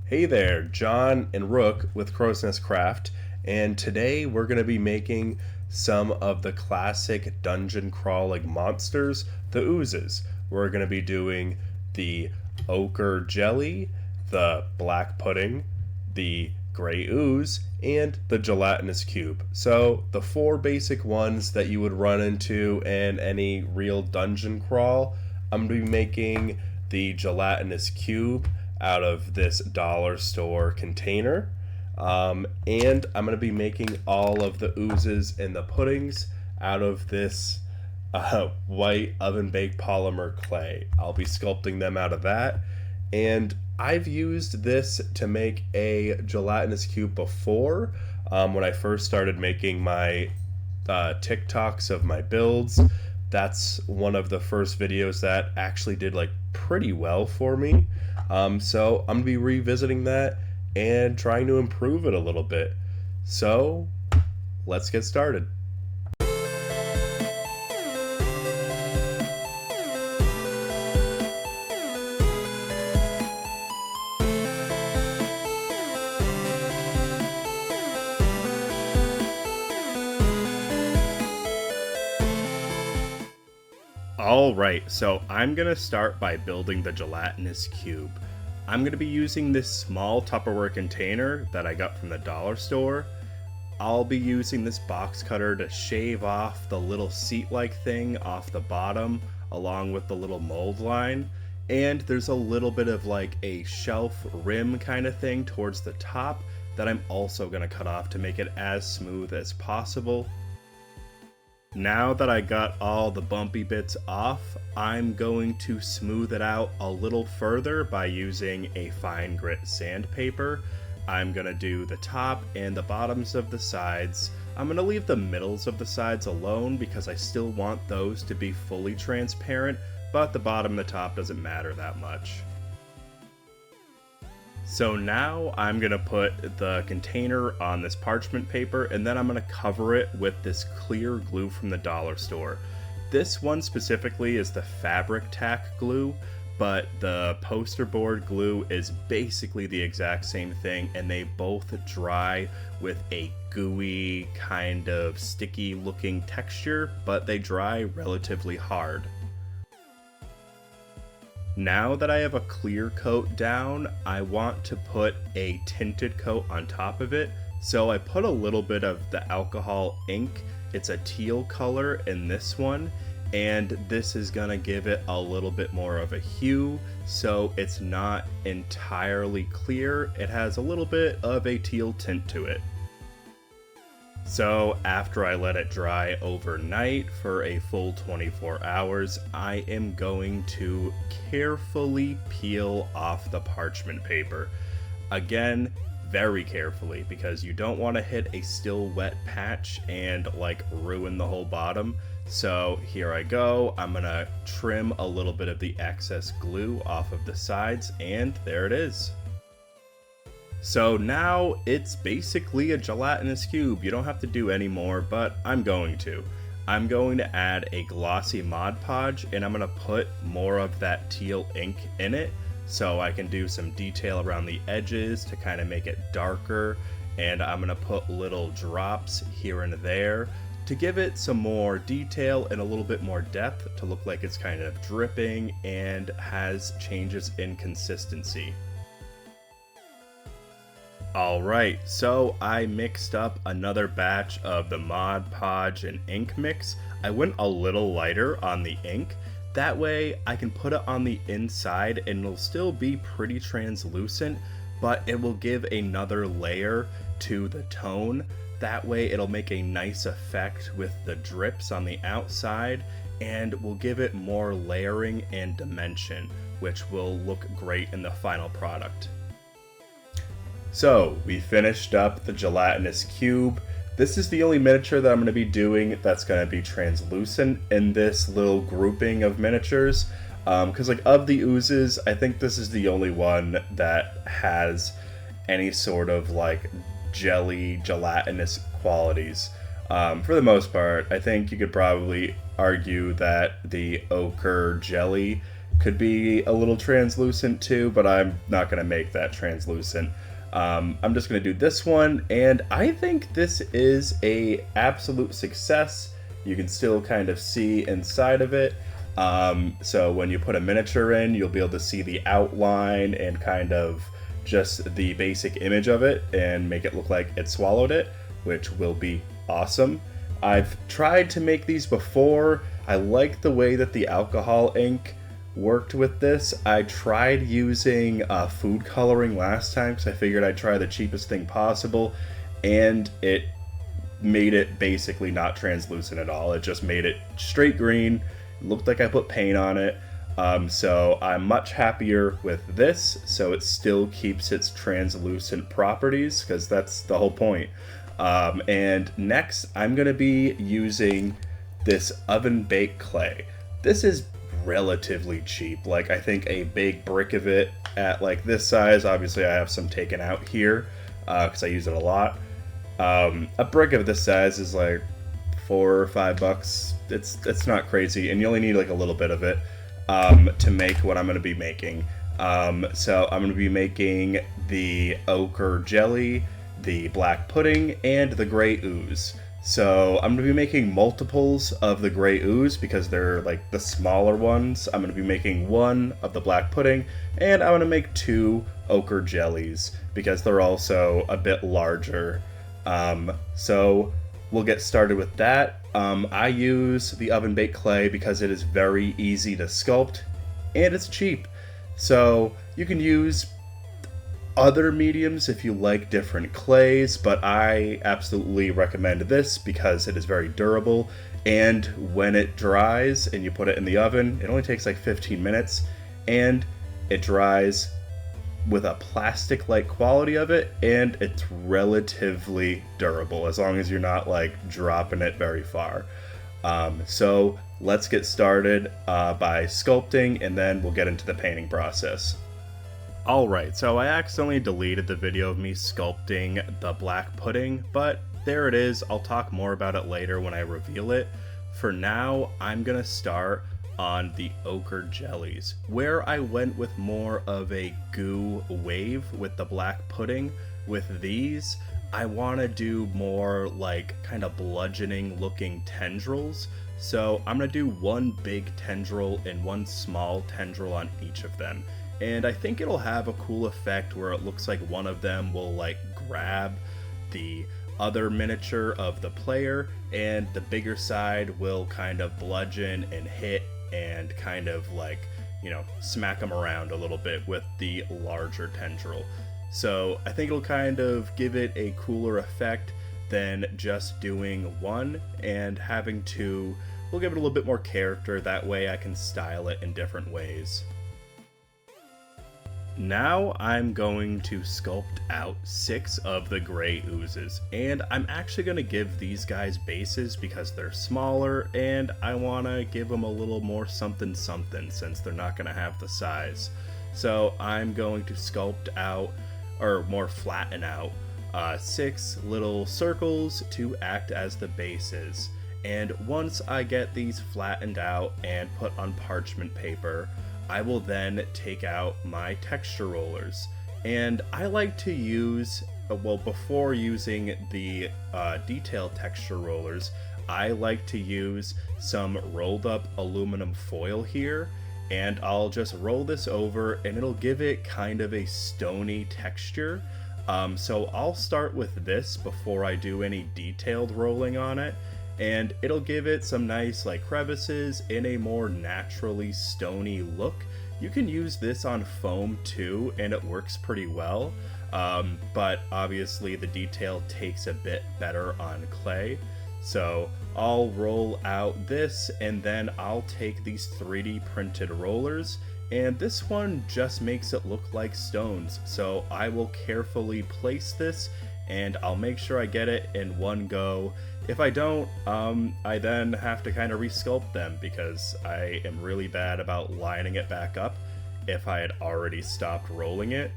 Hey there, John and Rook with Crow's Nest Craft, and today we're going to be making some of the classic dungeon crawling monsters, the Oozes. We're going to be doing the ochre jelly, the black pudding, the gray ooze, and the gelatinous cube. So, the four basic ones that you would run into in any real dungeon crawl. I'm going to be making the gelatinous cube out of this dollar store container. And I'm going to be making all of the oozes and the puddings out of this white oven baked polymer clay. I'll be sculpting them out of that. And I've used this to make a gelatinous cube before when I first started making my TikToks of my builds. That's one of the first videos that actually did like pretty well for me. So I'm gonna be revisiting that and trying to improve it a little bit. So let's get started. Alright, so I'm going to start by building the gelatinous cube. I'm going to be using this small Tupperware container that I got from the dollar store. I'll be using this box cutter to shave off the little seat-like thing off the bottom along with the little mold line. And there's a little bit of like a shelf rim kind of thing towards the top that I'm also going to cut off to make it as smooth as possible. Now that I got all the bumpy bits off, I'm going to smooth it out a little further by using a fine grit sandpaper. I'm going to do the top and the bottoms of the sides. I'm going to leave the middles of the sides alone because I still want those to be fully transparent, but the bottom and the top doesn't matter that much. So now I'm going to put the container on this parchment paper and then I'm going to cover it with this clear glue from the dollar store. This one specifically is the fabric tack glue, but the poster board glue is basically the exact same thing and they both dry with a gooey kind of sticky looking texture, but they dry relatively hard. Now that I have a clear coat down, I want to put a tinted coat on top of it. So I put a little bit of the alcohol ink. It's a teal color in this one, and this is gonna give it a little bit more of a hue, so it's not entirely clear. It has a little bit of a teal tint to it. So after I let it dry overnight for a full 24 hours, I am going to carefully peel off the parchment paper. Again, very carefully, because you don't want to hit a still wet patch and like ruin the whole bottom. So here I go. I'm gonna trim a little bit of the excess glue off of the sides, and there it is. So now it's basically a gelatinous cube. You don't have to do any more, but I'm going to. I'm going to add a glossy Mod Podge and I'm going to put more of that teal ink in it so I can do some detail around the edges to kind of make it darker, and I'm going to put little drops here and there to give it some more detail and a little bit more depth to look like it's kind of dripping and has changes in consistency. Alright, so I mixed up another batch of the Mod Podge and ink mix. I went a little lighter on the ink. That way I can put it on the inside and it'll still be pretty translucent, but it will give another layer to the tone. That way it'll make a nice effect with the drips on the outside and will give it more layering and dimension, which will look great in the final product. So, we finished up the gelatinous cube. This is the only miniature that I'm going to be doing that's going to be translucent in this little grouping of miniatures. Because like of the oozes, I think this is the only one that has any sort of like jelly, gelatinous qualities. For the most part, I think you could probably argue that the ochre jelly Could be a little translucent too, but I'm not going to make that translucent. I'm just going to do this one, and I think this is a absolute success. You can still kind of see inside of it. So when you put a miniature in, you'll be able to see the outline and kind of just the basic image of it and make it look like it swallowed it, which will be awesome. I've tried to make these before. I like the way that the alcohol ink worked with this. I tried using food coloring last time because I figured I'd try the cheapest thing possible, and it made it basically not translucent at all. It just made it straight green. It looked like I put paint on it. So I'm much happier with this, so it still keeps its translucent properties, because that's the whole point. And next, I'm going to be using this oven baked clay. This is relatively cheap. Like, I think a big brick of it at like this size, obviously I have some taken out here because I use it a lot. A brick of this size is like $4 or $5. It's not crazy, and you only need like a little bit of it to make what I'm going to be making. So I'm going to be making the ochre jelly, the black pudding, and the gray ooze. So I'm going to be making multiples of the gray ooze because they're like the smaller ones. I'm going to be making one of the black pudding, and I'm going to make 2 ochre jellies because they're also a bit larger. So we'll get started with that. I use the oven baked clay because it is very easy to sculpt and it's cheap. So you can use other mediums if you like different clays, but I absolutely recommend this because it is very durable, and when it dries and you put it in the oven, it only takes like 15 minutes, and it dries with a plastic-like quality of it, and it's relatively durable as long as you're not like dropping it very far. So let's get started by sculpting, and then we'll get into the painting process. Alright, so I accidentally deleted the video of me sculpting the black pudding, but there it is. I'll talk more about it later when I reveal it. For now, I'm gonna start on the ochre jellies, where I went with more of a goo wave with the black pudding. With these, I want to do more like kind of bludgeoning looking tendrils. So I'm gonna do one big tendril and one small tendril on each of them. And I think it'll have a cool effect where it looks like one of them will like grab the other miniature of the player, and the bigger side will kind of bludgeon and hit and kind of like, you know, smack them around a little bit with the larger tendril. So I think it'll kind of give it a cooler effect than just doing one, and having 2 will give it a little bit more character. That way I can style it in different ways. Now I'm going to sculpt out 6 of the gray oozes, and I'm actually going to give these guys bases because they're smaller, and I want to give them a little more something something since they're not going to have the size. So I'm going to sculpt out, or more flatten out, 6 little circles to act as the bases. And once I get these flattened out and put on parchment paper, I will then take out my texture rollers. And I like to use, well, before using the detail texture rollers, I like to use some rolled up aluminum foil here, and I'll just roll this over and it'll give it kind of a stony texture. So I'll start with this before I do any detailed rolling on it, and it'll give it some nice like crevices in a more naturally stony look. You can use this on foam too, and it works pretty well, but obviously the detail takes a bit better on clay. So I'll roll out this, and then I'll take these 3D printed rollers, and this one just makes it look like stones. So I will carefully place this, and I'll make sure I get it in one go. If I don't, I then have to kind of resculpt them because I am really bad about lining it back up if I had already stopped rolling it.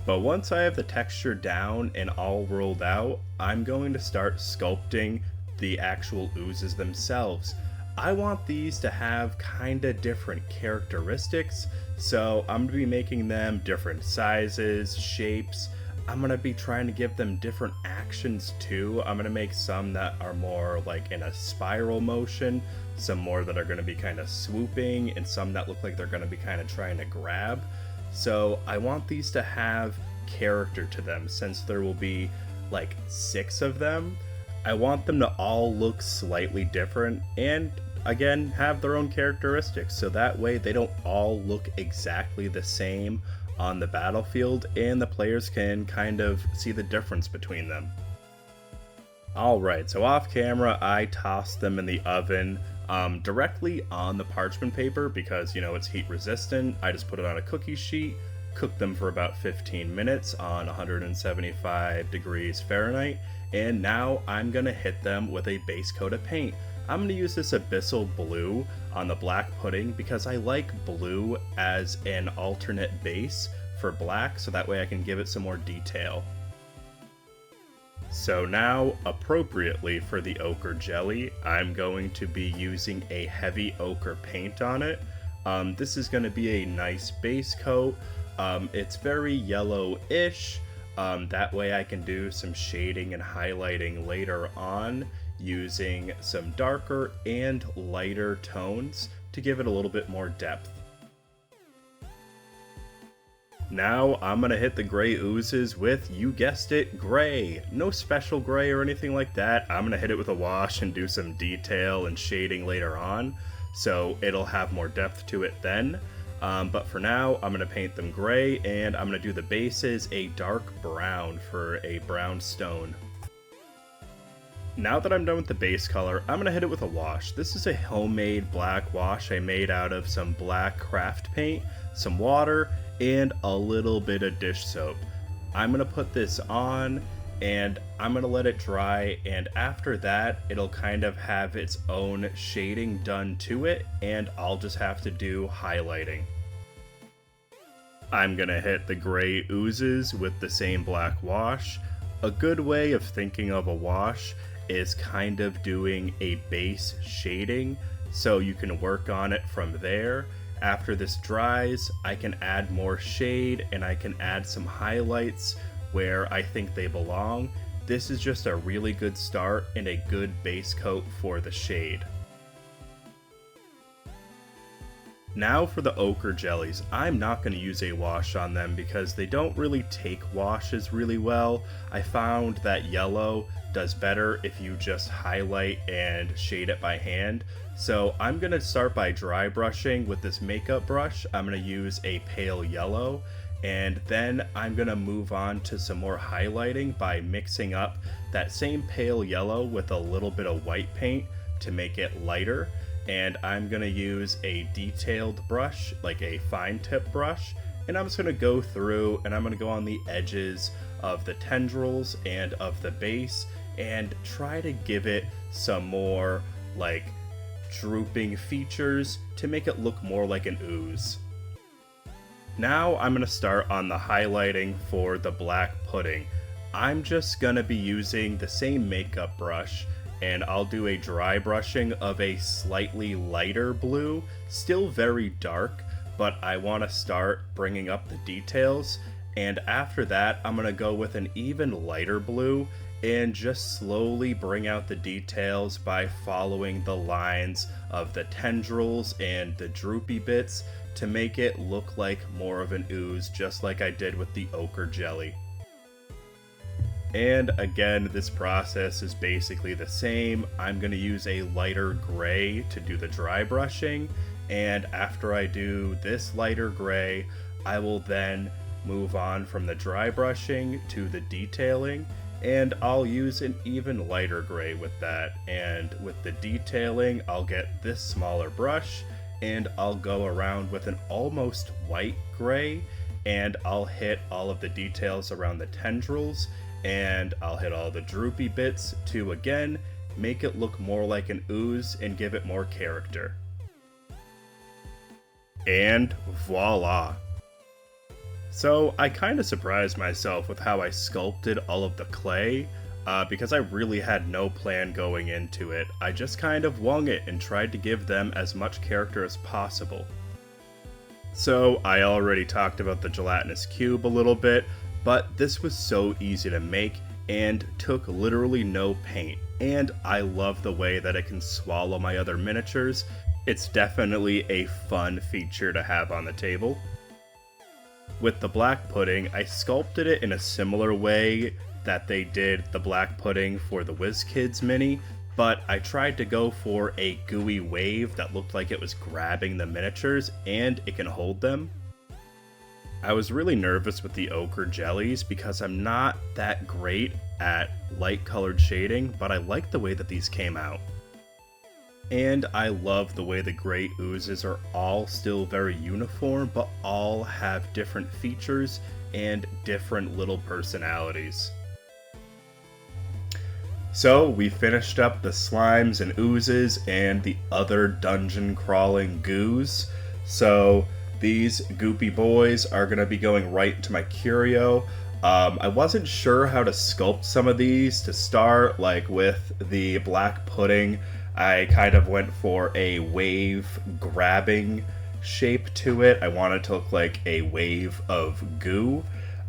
But once I have the texture down and all rolled out, I'm going to start sculpting the actual oozes themselves. I want these to have kinda different characteristics, so I'm gonna be making them different sizes, shapes. I'm gonna be trying to give them different actions too. I'm gonna make some that are more like in a spiral motion, some more that are gonna be kind of swooping, and some that look like they're gonna be kind of trying to grab. So I want these to have character to them since there will be like 6 of them. I want them to all look slightly different and again have their own characteristics so that way they don't all look exactly the same on the battlefield and the players can kind of see the difference between them. Alright, so off camera I tossed them in the oven directly on the parchment paper because it's heat resistant. I just put it on a cookie sheet, cooked them for about 15 minutes on 175 degrees Fahrenheit, and now I'm gonna hit them with a base coat of paint. I'm gonna use this Abyssal Blue on the black pudding because I like blue as an alternate base for black, so that way I can give it some more detail. So now, appropriately for the ochre jelly, I'm going to be using a heavy ochre paint on it. This is going to be a nice base coat. It's very yellow-ish. That way I can do some shading and highlighting later on using some darker and lighter tones to give it a little bit more depth. Now I'm gonna hit the gray oozes with, you guessed it, gray. No special gray or anything like that. I'm gonna hit it with a wash and do some detail and shading later on, so it'll have more depth to it then. But for now, I'm gonna paint them gray, and I'm gonna do the bases a dark brown for a brown stone. Now that I'm done with the base color, I'm gonna hit it with a wash. This is a homemade black wash I made out of some black craft paint, some water, and a little bit of dish soap. I'm gonna put this on and I'm gonna let it dry, and after that it'll kind of have its own shading done to it and I'll just have to do highlighting. I'm gonna hit the gray oozes with the same black wash. A good way of thinking of a wash is kind of doing a base shading so you can work on it from there. After this dries, I can add more shade and I can add some highlights where I think they belong. This is just a really good start and a good base coat for the shade. Now for the ochre jellies. I'm not going to use a wash on them because they don't really take washes really well. I found that yellow does better if you just highlight and shade it by hand. So I'm going to start by dry brushing with this makeup brush. I'm going to use a pale yellow, and then I'm going to move on to some more highlighting by mixing up that same pale yellow with a little bit of white paint to make it lighter. And I'm going to use a detailed brush, like a fine tip brush, and I'm just going to go through and I'm going to go on the edges of the tendrils and of the base and try to give it some more like drooping features to make it look more like an ooze. Now I'm going to start on the highlighting for the black pudding. I'm just going to be using the same makeup brush, and I'll do a dry brushing of a slightly lighter blue, still very dark, but I want to start bringing up the details, and after that I'm going to go with an even lighter blue and just slowly bring out the details by following the lines of the tendrils and the droopy bits to make it look like more of an ooze, just like I did with the ochre jelly. And again, this process is basically the same. I'm going to use a lighter gray to do the dry brushing, and after I do this lighter gray, I will then move on from the dry brushing to the detailing, and I'll use an even lighter gray with that. And with the detailing, I'll get this smaller brush and I'll go around with an almost white gray, and I'll hit all of the details around the tendrils, and I'll hit all the droopy bits to again make it look more like an ooze and give it more character. And voila! So I kind of surprised myself with how I sculpted all of the clay. because I really had no plan going into it. I just kind of wung it and tried to give them as much character as possible. So I already talked about the gelatinous cube a little bit, but this was so easy to make and took literally no paint. And I love the way that it can swallow my other miniatures. It's definitely a fun feature to have on the table. With the black pudding, I sculpted it in a similar way that they did the black pudding for the WizKids mini, but I tried to go for a gooey wave that looked like it was grabbing the miniatures and it can hold them. I was really nervous with the ochre jellies because I'm not that great at light colored shading, but I like the way that these came out. And I love the way the gray oozes are all still very uniform, but all have different features and different little personalities. So we finished up the slimes and oozes and the other dungeon crawling goos. So these goopy boys are going to be going right into my curio. I wasn't sure how to sculpt some of these to start, like with the black pudding. I kind of went for a wave grabbing shape to it. I wanted to look like a wave of goo.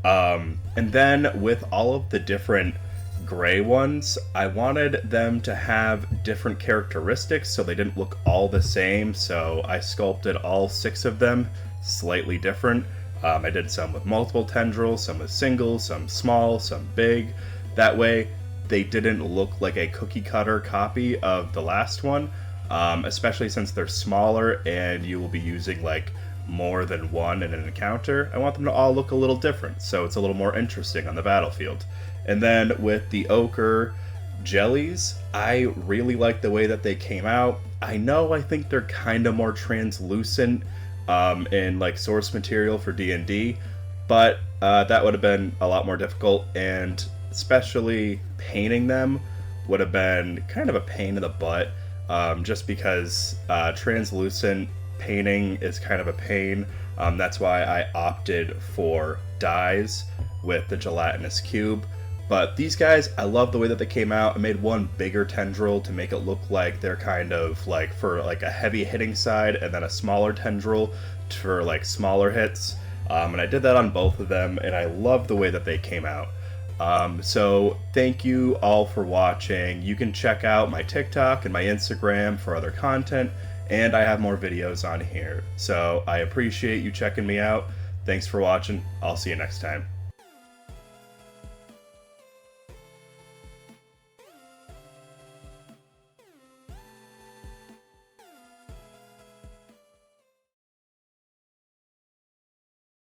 And then with all of the different gray ones, I wanted them to have different characteristics so they didn't look all the same, so I sculpted all 6 of them slightly different. I did some with multiple tendrils, some with single, some small, some big. That way they didn't look like a cookie cutter copy of the last one, especially since they're smaller and you will be using like more than one in an encounter. I want them to all look a little different, so it's a little more interesting on the battlefield. And then with the ochre jellies, I really like the way that they came out. I think they're kind of more translucent in like source material for D&D, but that would have been a lot more difficult, and especially painting them would have been kind of a pain in the butt, just because translucent painting is kind of a pain. That's why I opted for dyes with the gelatinous cube. But these guys, I love the way that they came out. I made one bigger tendril to make it look like they're kind of like for like a heavy hitting side, and then a smaller tendril for like smaller hits. And I did that on both of them, and I love the way that they came out. So thank you all for watching. You can check out my TikTok and my Instagram for other content, and I have more videos on here. So I appreciate you checking me out. Thanks for watching. I'll see you next time.